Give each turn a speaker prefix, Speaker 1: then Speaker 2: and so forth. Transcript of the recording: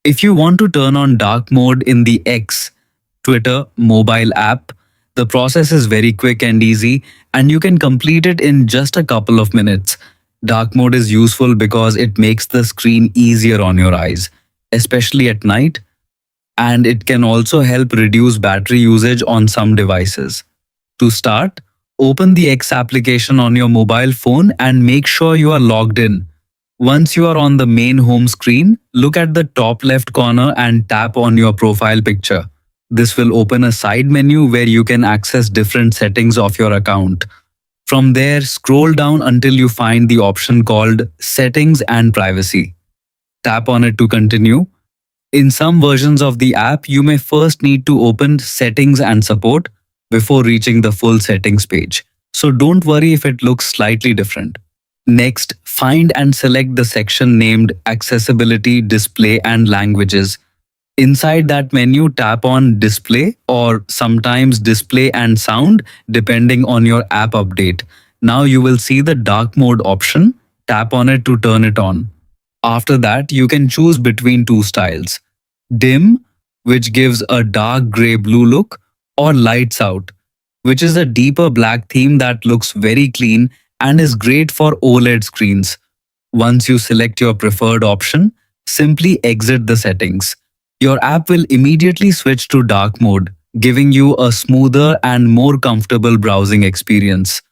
Speaker 1: If you want to turn on dark mode in the X, Twitter mobile app, the process is very quick and easy, and you can complete it in just a couple of minutes. Dark mode is useful because it makes the screen easier on your eyes, especially at night, and it can also help reduce battery usage on some devices. To start, open the X application on your mobile phone and make sure you are logged in. Once you are on the main home screen, look at the top left corner and tap on your profile picture. This will open a side menu where you can access different settings of your account. From there, scroll down until you find the option called Settings and Privacy. Tap on it to continue. In some versions of the app, you may first need to open Settings and Support before reaching the full settings page. So don't worry if it looks slightly different. Next, find and select the section named Accessibility, Display and Languages. Inside that menu, tap on Display or sometimes Display and Sound depending on your app update. Now you will see the dark mode option. Tap on it to turn it on. After that, you can choose between two styles. Dim, which gives a dark grey blue look, or Lights Out, which is a deeper black theme that looks very clean and is great for OLED screens. Once you select your preferred option, simply exit the settings. Your app will immediately switch to dark mode, giving you a smoother and more comfortable browsing experience.